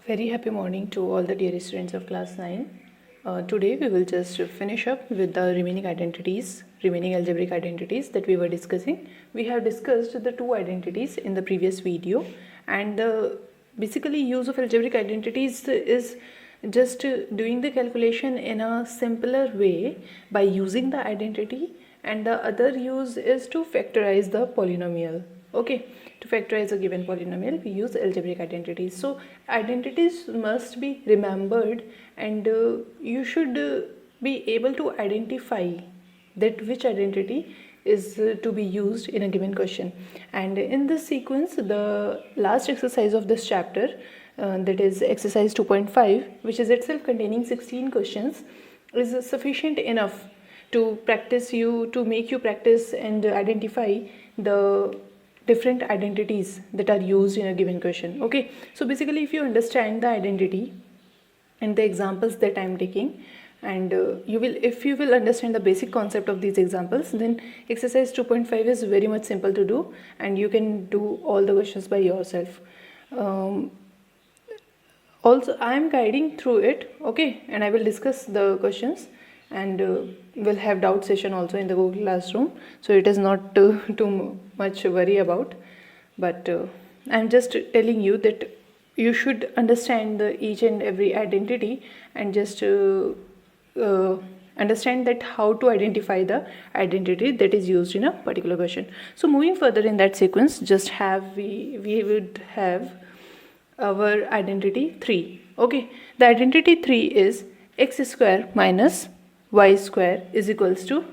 Very happy morning to all the dear students of class 9. Today we will just finish up with the remaining algebraic identities that we were discussing. We have discussed the two identities in the previous video, and the basically use of algebraic identities is just doing the calculation in a simpler way by using the identity, and the other use is to factorize the polynomial. Okay, to factorize a given polynomial we use algebraic identities. So identities must be remembered, and you should be able to identify that which identity is to be used in a given question. And in this sequence, the last exercise of this chapter, that is exercise 2.5, which is itself containing 16 questions, is sufficient enough to make you practice and identify the different identities that are used in a given question. Okay, so basically if you understand the identity and the examples that I am taking, and if you will understand the basic concept of these examples, then exercise 2.5 is very much simple to do, and you can do all the questions by yourself. Also I am guiding through it, okay, and I will discuss the questions, and we'll have doubt session also in the Google Classroom, so it is not too much worry about. But I'm just telling you that you should understand each and every identity, and just understand that how to identify the identity that is used in a particular question. So moving further in that sequence, we would have our identity 3. Okay, the identity 3 is x square minus y square is equals to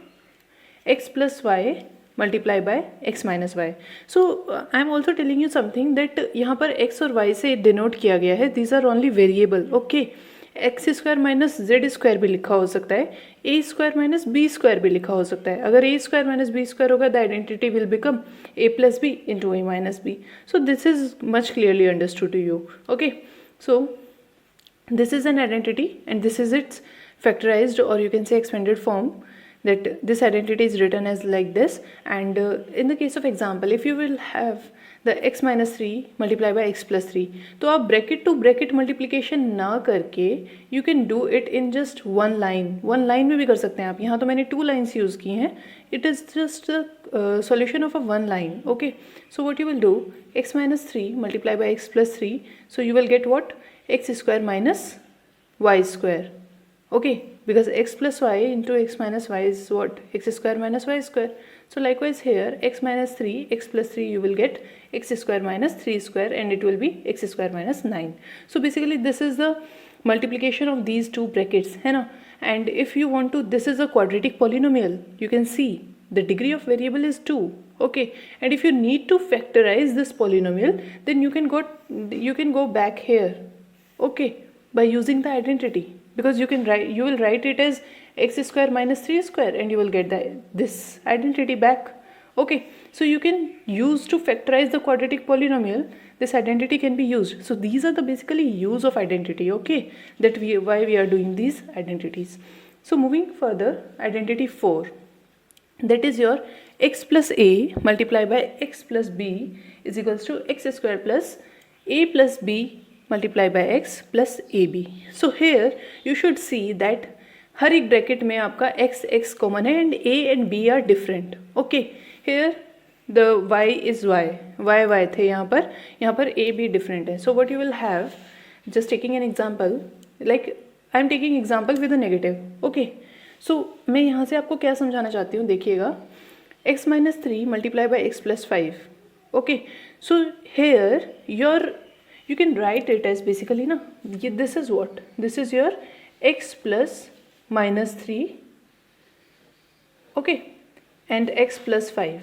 x plus y multiply by x minus y. So I am also telling you something that यहाँ पर x और y से denote किया गया है. These are only variable. Okay, x square minus z square भी लिखा हो सकता है, a square minus b square भी लिखा हो सकता है. अगर a square minus b square होगा, the identity will become a plus b into a minus b. So this is much clearly understood to you. Okay, so this is an identity, and this is its factorized, or you can say expanded form, that this identity is written as like this. And in the case of example, if you will have the x minus 3 multiplied by x plus 3, तो आप bracket to bracket multiplication ना करके you can do it in just one line में भी कर सकते हैं आप. यहाँ तो मैंने 2 lines use की हैं. It is just a solution of a one line. Okay, so what you will do, x minus 3 multiplied by x plus 3, so you will get what, x square minus y square. Okay, because x plus y into x minus y is what, x square minus y square. So likewise here, x minus 3 x plus 3, you will get x square minus 3 square, and it will be x square minus 9. So basically this is the multiplication of these two brackets, है ना. And if you want to, this is a quadratic polynomial, you can see the degree of variable is 2. Okay, and if you need to factorize this polynomial, then you can go back here, okay, by using the identity, because you will write it as x square minus 3 square, and you will get this identity back. Okay, so you can use to factorize the quadratic polynomial, this identity can be used. So these are the basically use of identity, okay, why we are doing these identities. So moving further, identity 4, that is your x plus a multiplied by x plus b is equals to x square plus a plus b multiplied by x plus ab. So here you should see that हर एक bracket में आपका x common है, and a and b are different. Okay, here the y is y थे यहाँ पर a b different है. So what you will have, just taking an example, like I am taking example with a negative. Okay, so मैं यहाँ से आपको क्या समझाना चाहती हूँ, देखिएगा, x minus 3 multiplied by x plus 5. Okay, so here you can write it as basically na, this is what, this is your x plus minus 3, okay, and x plus 5.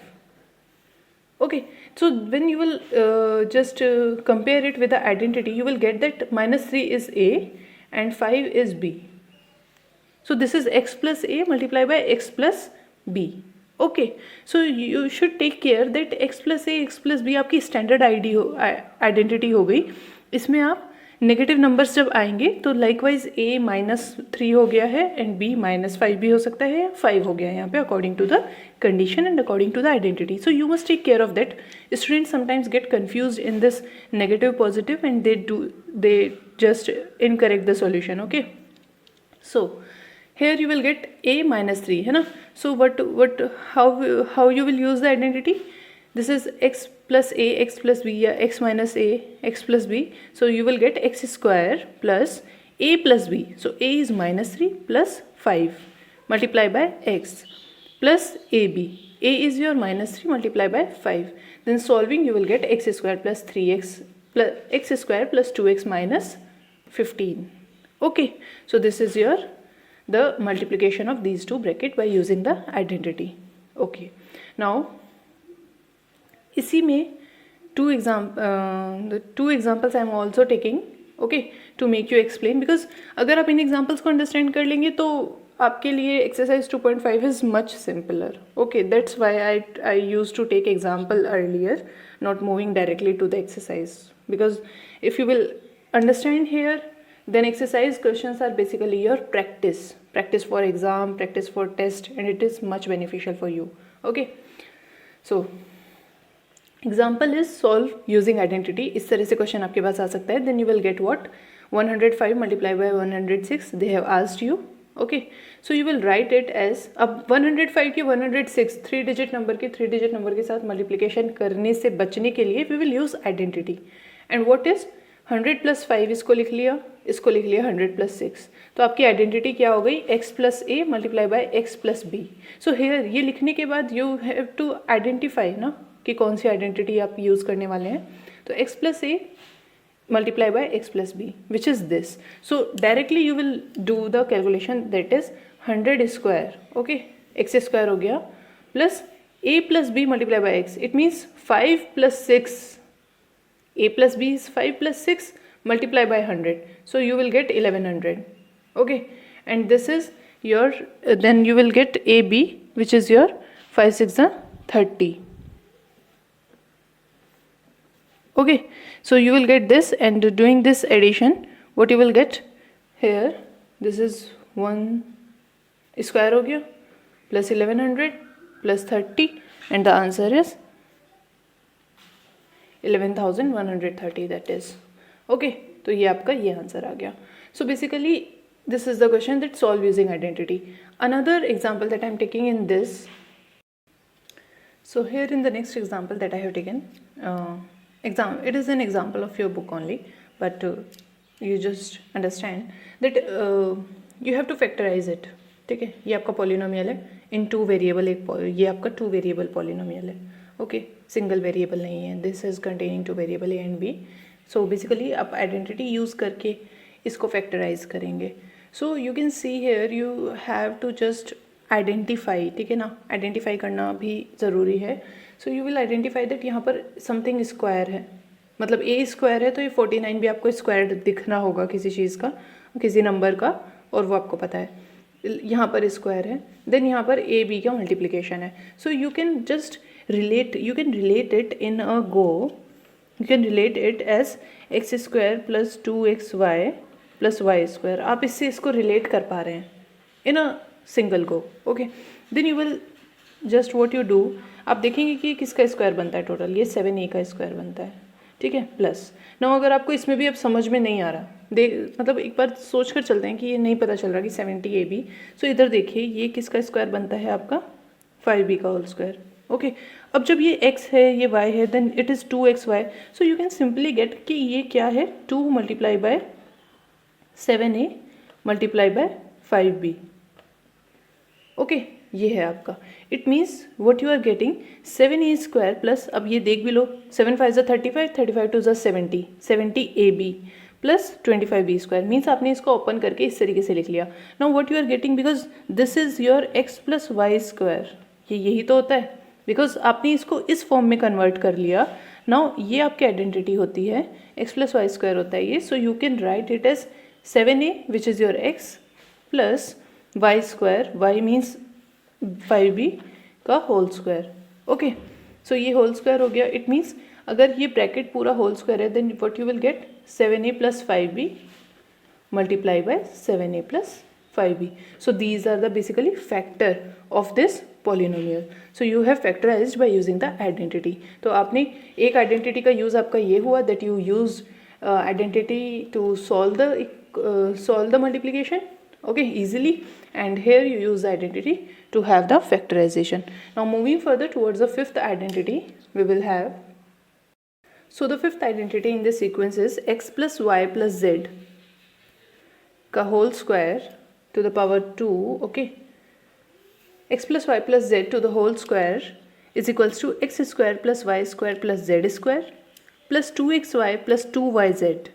Okay, so when you will just compare it with the identity, you will get that minus 3 is a and 5 is b. So this is x plus a multiplied by x plus b. Okay, so you should take care that x plus a x plus b आपकी standard identity हो गई. इसमें आप negative numbers जब आएंगे तो likewise a -3 हो गया है एंड b -5 भी हो सकता है या 5 हो गया है यहाँ पे according to the condition and according to the identity. So you must take care of that. Students sometimes get confused in this negative positive and they just incorrect the solution. Okay, so here you will get a -3 है ना. So how you will use the identity? This is x plus a x plus b या x minus a x plus b. So you will get x square plus a plus b. So a is -3 plus 5 multiply by x plus ab. A is your -3 multiply by 5. Then solving you will get x square plus 3x plus x square plus 2x minus 15. Okay, so this is your the multiplication of these two bracket by using the identity. Okay, now इसी में the two examples I am also taking, okay, to make you explain, because अगर आप इन examples को understand कर लेंगे तो आपके लिए exercise 2.5 is much simpler. Okay, that's why I used to take example earlier, not moving directly to the exercise, because if you will understand here, then exercise questions are basically your practice for exam, practice for test, and it is much beneficial for you. Okay, so example is solve using identity. इस तरह से question आपके पास आ सकता है. Then you will get what 105 multiply by 106 they have asked you. Okay, so you will write it as, अब 105 की 106 3 डिजिट नंबर के साथ मल्टीप्लिकेशन करने से बचने के लिए we will use identity. And what is 100 + 5 इसको लिख लिया 100 + 6. तो आपकी आइडेंटिटी क्या हो गई, x + a multiply by x + b. So here ये लिखने के बाद यू हैव टू आइडेंटिफाई ना कि कौन सी आइडेंटिटी आप यूज़ करने वाले हैं. तो x + a multiply by x + b which is this. So directly you will do the calculation, that is 100 square. Okay, x square हो गया plus a + b multiply by x. It means 5 + 6, a + b is 5 + 6 multiply by 100. So you will get 1100. Okay, and this is your then you will get AB, which is your 5 6 30. Okay, so you will get this, and doing this addition, what you will get here, this is 1 square हो गया plus 1100 plus 30, and the answer is 11,130. that is okay. तो ये आपका ये answer आ गया. So basically this is the question that solve using identity. Another example that I am taking in this, so here in the next example that I have taken, it is an example of your book only, but you just understand that you have to factorize it. ठीक है, ये आपका polynomial है इन 2 variable. ये आपका 2 variable polynomial है. Okay, single variable नहीं है. This is containing 2 variable a and b. So basically आप आइडेंटिटी यूज़ करके इसको फैक्टराइज करेंगे. So you can see here you have to just identify. ठीक है ना, आइडेंटिफाई करना भी ज़रूरी है. So you will identify that यहाँ पर समथिंग स्क्वायर है, मतलब ए स्क्वायर है, तो ये 49 भी आपको स्क्वायर दिखना होगा किसी चीज़ का, किसी नंबर का, और वो आपको पता है. यहाँ पर स्क्वायर है, देन यहाँ पर ए बी का मल्टीप्लिकेशन है. So you can just relate it in a go. You can relate it as x square plus 2xy plus y square. आप इससे इसको relate कर पा रहे हैं in a single go. Okay, then you will just what you do, आप देखेंगे कि किसका स्क्वायर बनता है टोटल. ये 7a का स्क्वायर बनता है. ठीक है, प्लस ना अगर आपको इसमें भी अब समझ में नहीं आ रहा, मतलब एक बार सोच कर चलते हैं कि ये नहीं पता चल रहा कि 70ab. सो इधर देखिए ये किसका स्क्वायर बनता है आपका 5b का होल स्क्वायर. ओके, अब जब ये x है ये y है, then it is 2xy. So you can simply get कि ये क्या है, 2 multiply by 7a multiply by 5b. Okay, ये है आपका. It means what you are getting 7a square plus, अब ये देख भी लो, 7 5 35, 35 2 70, 70ab plus 25b square. Means आपने इसको ओपन करके इस तरीके से लिख लिया. Now what you are getting, because this is your x plus y square, ये यही तो होता है, बिकॉज आपने इसको इस फॉर्म में कन्वर्ट कर लिया. नाउ ये आपकी आइडेंटिटी होती है, x प्लस वाई स्क्वायर होता है ये. So you can write it as 7a which is your x plus y square, y means 5b का होल स्क्वायर. ओके, सो ये होल स्क्वायर हो गया. इट मीन्स अगर ये ब्रैकेट पूरा होल स्क्वायर है then what you will get 7a plus 5b multiply by 7a plus 5b. So these are the basically factor of this polynomial. So you have factorized by using the identity. तो आपने एक identity का use आपका ये हुआ that you use identity to solve the multiplication, okay, easily, and here you use the identity to have the factorization. Now moving further towards the fifth identity, we will have, so the fifth identity in this sequence is x plus y plus z का whole square to the power 2, okay, x plus y plus z to the whole square is equals to x square plus y square plus z square plus 2xy plus 2yz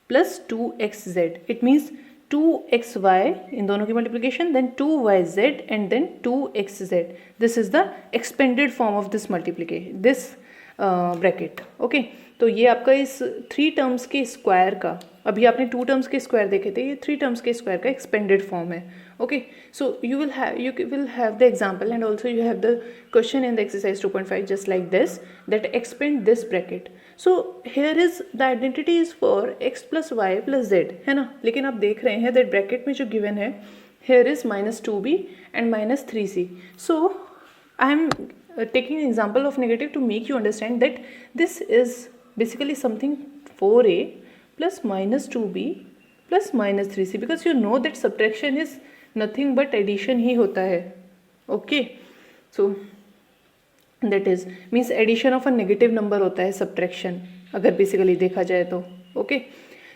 plus 2xz. It means 2xy in दोनों की multiplication, then 2yz and then 2xz. This is the expanded form of this multiplication, this bracket, okay. तो ये आपका इस 3 terms के square का, अभी आपने 2 टर्म्स के स्क्वायर देखे थे, ये 3 टर्म्स के स्क्वायर का एक्सपेंडेड फॉर्म है, okay. So you will have the example and also you have the question in the exercise 2.5 just like this, that expand this bracket. So here is the identity is for x plus y plus z, है ना. लेकिन आप देख रहे हैं that bracket में जो given है here is -2b and -3c. So I am taking an example of negative to make you understand that this is basically something 4a plus -2b plus -3c, because you know that subtraction is nothing but addition ही होता है, okay. So that is means addition of a negative number होता है subtraction, अगर basically देखा जाए तो, okay.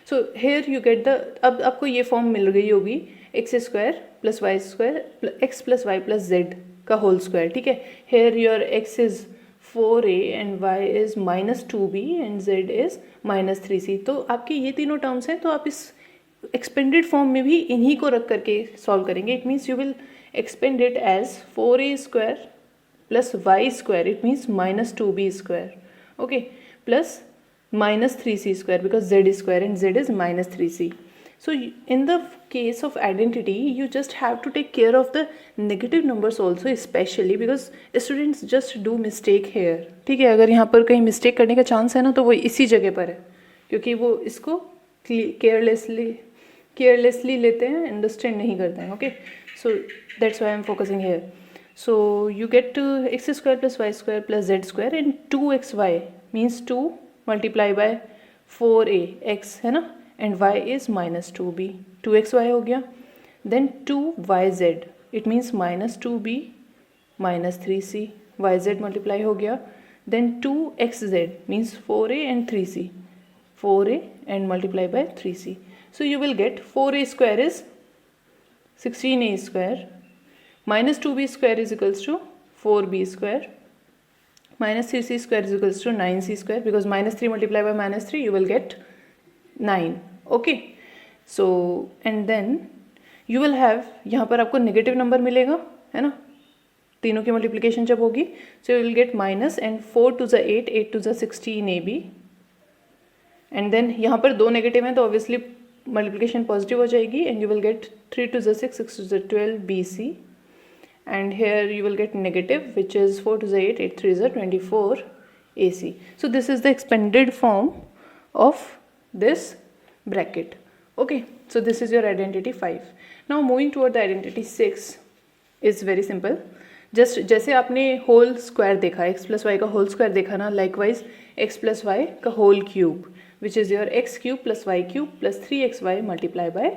So here you get the, अब आपको ये फॉर्म मिल गई होगी x square plus y square x plus y plus z का होल स्क्वायर, ठीक है. Here your x is 4a and y is -2b एंड z इज -3c. तो आपके ये तीनों टर्म्स हैं, तो आप इस एक्सपेंडेड फॉर्म में भी इन्हीं को रख करके सॉल्व करेंगे. It means you will expand it as 4a square plus y square, it means -2b square, okay, plus -3c square because z is square and z is -3c. So in the case of identity you just have to take care of the negative numbers also, especially because students just do mistake here, ठीक है. अगर यहाँ पर कहीं mistake करने का chance है ना, तो वो इसी जगह पर है, क्योंकि वो इसको carelessly लेते हैं, understand नहीं करते हैं, okay. So that's why I'm focusing here. So you get to x square plus y square plus z square and 2xy means 2 multiply by 4a x, है ना, and y is -2b, 2xy हो गया. then 2yz, it means -2b -3c, yz multiply हो गया. then 2xz means 4a and 3c, 4a and multiply by 3c. so you will get 4a square is 16a square, -2b square is equals to 4b square, -3c square is equals to 9c square, because -3 multiplied by -3 you will get 9, okay. So and then you will have, यहाँ पर आपको negative number मिलेगा, है ना, तीनों की multiplication जब होगी. so you will get minus and 4 to the 8, 8 to the 16 ab, and then यहाँ पर दो नेगेटिव हैं तो ऑब्वियसली मल्टीप्लिकेशन पॉजिटिव हो जाएगी, and you will get 3 to the 6, 6 to the 12 bc, and here you will get negative, which is 4 to the 8, 8 3 is the 24 AC. So this is the expanded form of this bracket, okay. So this is your identity 5. Now moving toward the identity 6 is very simple. just जैसे आपने whole square देखा, x plus y का whole square देखा ना, likewise x plus y का whole cube, which is your x cube plus y cube plus 3xy multiplied by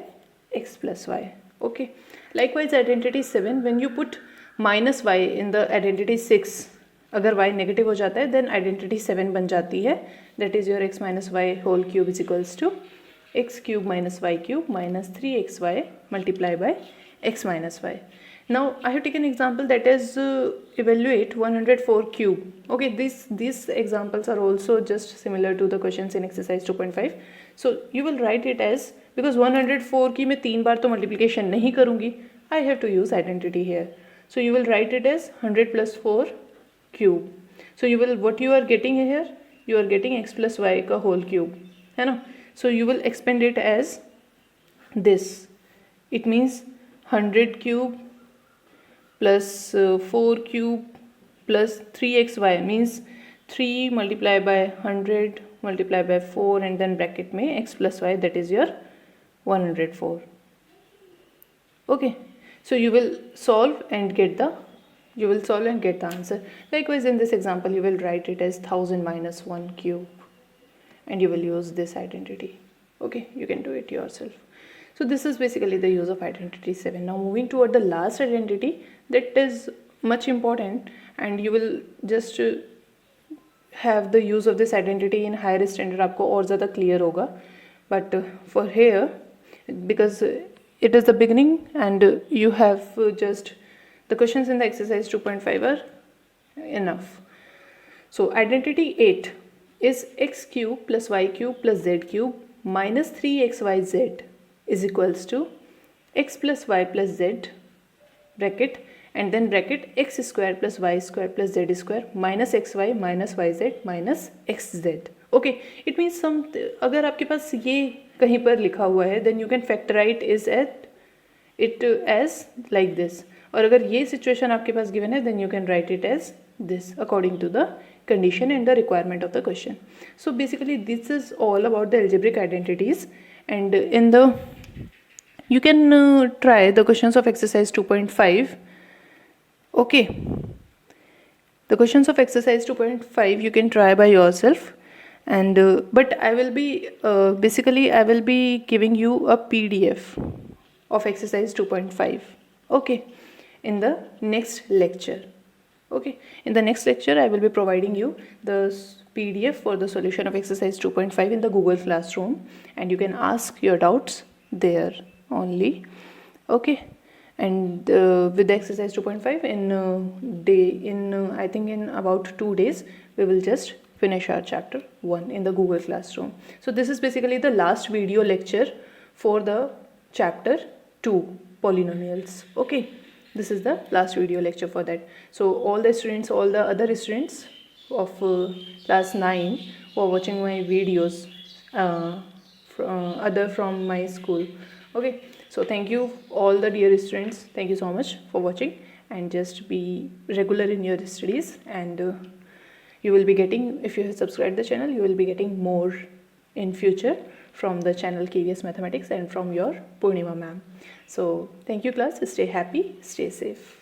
x plus y, okay. Likewise identity 7, when you put minus y in the identity 6, अगर y negative हो जाता है then identity 7 बन जाती है, that is your x minus y whole cube is equals to x cube minus y cube minus 3xy multiplied by x minus y. Now I have taken example that is evaluate 104 cube, okay. These examples are also just similar to the questions in exercise 2.5. so you will write it as, because 104 की मैं 3 बार तो multiplication नहीं करूँगी, I have to use identity here. So you will write it as 100 plus 4 cube. So you will, what you are getting here, you are getting x plus y का whole cube, है ना. So you will expand it as this. It means 100 cube plus 4 cube plus 3xy means 3 multiply by 100 multiply by 4 and then bracket में x plus y, that is your 104. Okay, so you will solve and get the answer. Likewise, in this example you will write it as 1000 minus 1 cube and you will use this identity. Okay, you can do it yourself. So this is basically the use of identity 7. Now moving toward the last identity, that is much important, and you will just have the use of this identity in higher standard, आपको और ज़्यादा clear होगा. But for here, because it is the beginning and you have just the questions in the exercise 2.5 are enough. So identity 8 is x cube plus y cube plus z cube minus 3xyz is equals to x plus y plus z bracket and then bracket x square plus y square plus z square minus xy minus yz minus xz. Okay, it means some, अगर आपके पास ये कहीं पर लिखा हुआ है then you can factorize it as like this, और अगर ये situation आपके पास given है then you can write it as this according to the condition and the requirement of the question. So basically this is all about the algebraic identities, and in the you can try the questions of exercise 2.5. Okay, the questions of exercise 2.5 you can try by yourself, and but I will be basically I will be giving you a PDF of exercise 2.5. okay, in the next lecture. Okay, in the next lecture I will be providing you the PDF for the solution of exercise 2.5 in the Google Classroom, and you can ask your doubts there only. Okay, and with the exercise 2.5 I think in about 2 days we will just finish our chapter 1 in the Google Classroom. So this is basically the last video lecture for the chapter 2 polynomials. Okay, this is the last video lecture for that. So all the students, all the other students of class 9 who are watching my videos from my school. Okay, so thank you all the dear students, thank you so much for watching, and just be regular in your studies, and you will be getting, if you have subscribed the channel, you will be getting more in future from the channel KVS Mathematics and from your Purnima ma'am. So thank you class, stay happy, stay safe.